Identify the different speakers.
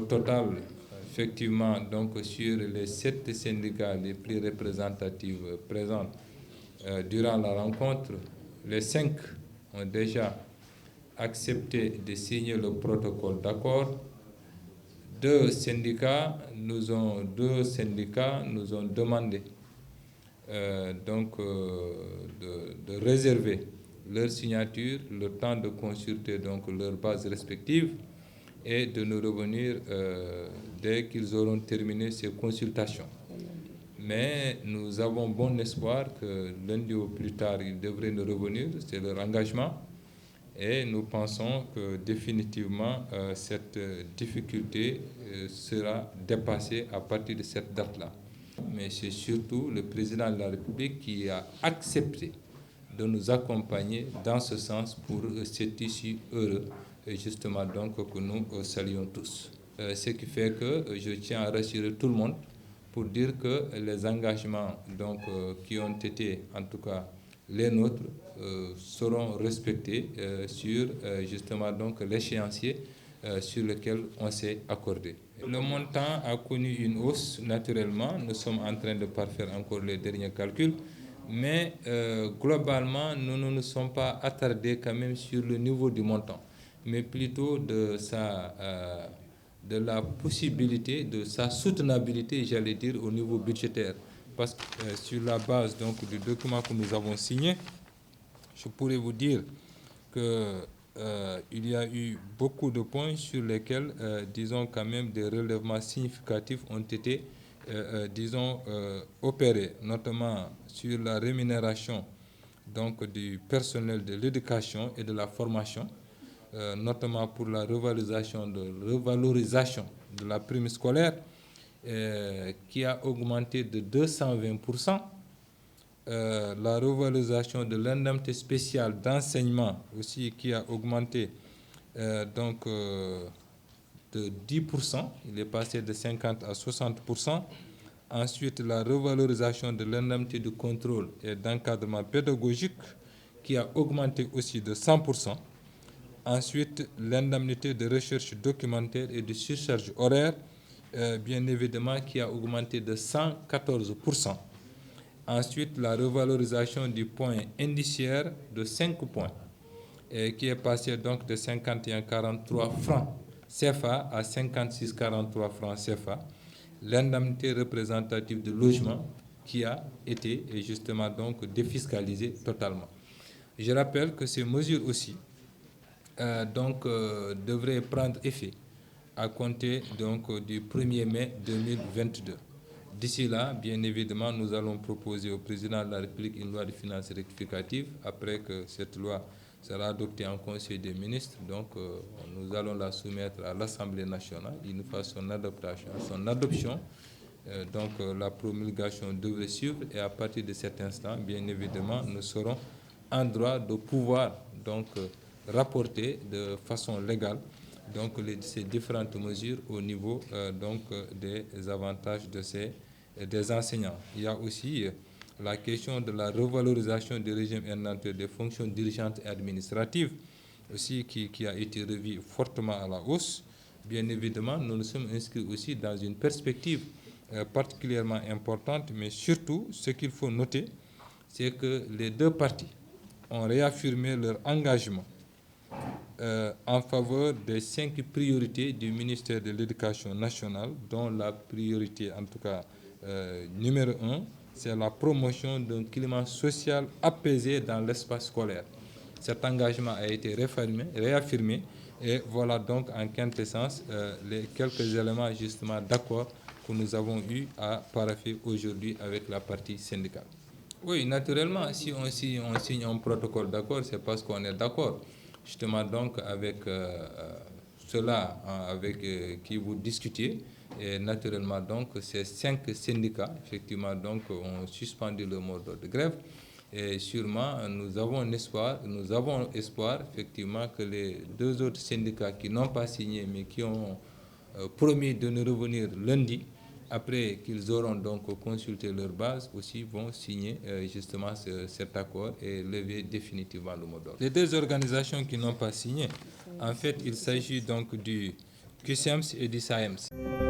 Speaker 1: total, effectivement, donc sur les 7 syndicats les plus représentatifs présents durant la rencontre, les 5 ont déjà accepté de signer le protocole d'accord. Deux syndicats nous ont demandé de réserver leur signature, le temps de consulter donc leurs bases respectives et de nous revenir dès qu'ils auront terminé ces consultations. Mais nous avons bon espoir que lundi au plus tard, ils devraient nous revenir, c'est leur engagement. Et nous pensons que définitivement cette difficulté sera dépassée à partir de cette date-là. Mais c'est surtout le président de la République qui a accepté de nous accompagner dans ce sens pour cet issue heureux, et justement donc que nous saluons tous. Ce qui fait que je tiens à rassurer tout le monde pour dire que les engagements donc, qui ont été en tout cas les nôtres seront respectés sur justement donc l'échéancier sur lequel on s'est accordé. Le montant a connu une hausse naturellement, nous sommes en train de parfaire encore les derniers calculs, mais globalement nous ne nous sommes pas attardés quand même sur le niveau du montant, mais plutôt de la possibilité, de sa soutenabilité, j'allais dire, au niveau budgétaire. Parce que sur la base donc, du document que nous avons signé, je pourrais vous dire qu'il y a eu beaucoup de points sur lesquels, disons quand même, des relèvements significatifs ont été, opérés, notamment sur la rémunération donc, du personnel de l'éducation et de la formation, notamment pour la revalorisation de la prime scolaire, qui a augmenté de 220%, la revalorisation de l'indemnité spéciale d'enseignement aussi qui a augmenté de 10%, il est passé de 50 à 60%. Ensuite, la revalorisation de l'indemnité de contrôle et d'encadrement pédagogique qui a augmenté aussi de 100%. Ensuite, l'indemnité de recherche documentaire et de surcharge horaire, bien évidemment, qui a augmenté de 114%. Ensuite, la revalorisation du point indiciaire de 5 points, qui est passé donc de 51,43 francs CFA à 56,43 francs CFA. L'indemnité représentative de logement qui a été justement donc défiscalisée totalement. Je rappelle que ces mesures aussi devraient prendre effet à compter donc du 1er mai 2022. D'ici là, bien évidemment, nous allons proposer au président de la République une loi de finances rectificative après que cette loi sera adoptée en Conseil des ministres. Donc, nous allons la soumettre à l'Assemblée nationale. Il nous fasse son adoption. La promulgation devrait suivre et à partir de cet instant, bien évidemment, nous serons en droit de pouvoir rapporter de façon légale ces différentes mesures au niveau des avantages des enseignants. Il y a aussi la question de la revalorisation du régime indemnitaire des fonctions dirigeantes et administratives aussi qui a été revue fortement à la hausse. Bien évidemment, nous nous sommes inscrits aussi dans une perspective particulièrement importante, mais surtout, ce qu'il faut noter, c'est que les deux parties ont réaffirmé leur engagement en faveur des 5 priorités du ministère de l'Éducation nationale, dont la priorité, en tout cas numéro 1, c'est la promotion d'un climat social apaisé dans l'espace scolaire. Cet engagement a été réaffirmé et voilà donc en quintessence les quelques éléments justement d'accord que nous avons eu à paraffer aujourd'hui avec la partie syndicale. Oui, naturellement, si on signe un protocole d'accord, c'est parce qu'on est d'accord. Justement donc avec cela avec qui vous discutiez, et naturellement donc ces 5 syndicats effectivement donc ont suspendu le mode de grève et sûrement nous avons espoir effectivement que les 2 autres syndicats qui n'ont pas signé mais qui ont promis de nous revenir lundi, après qu'ils auront donc consulté leur base, aussi vont signer justement cet accord et lever définitivement le mot d'ordre. Les 2 organisations qui n'ont pas signé, en fait, il s'agit donc du CUSEMS et du SAEMS.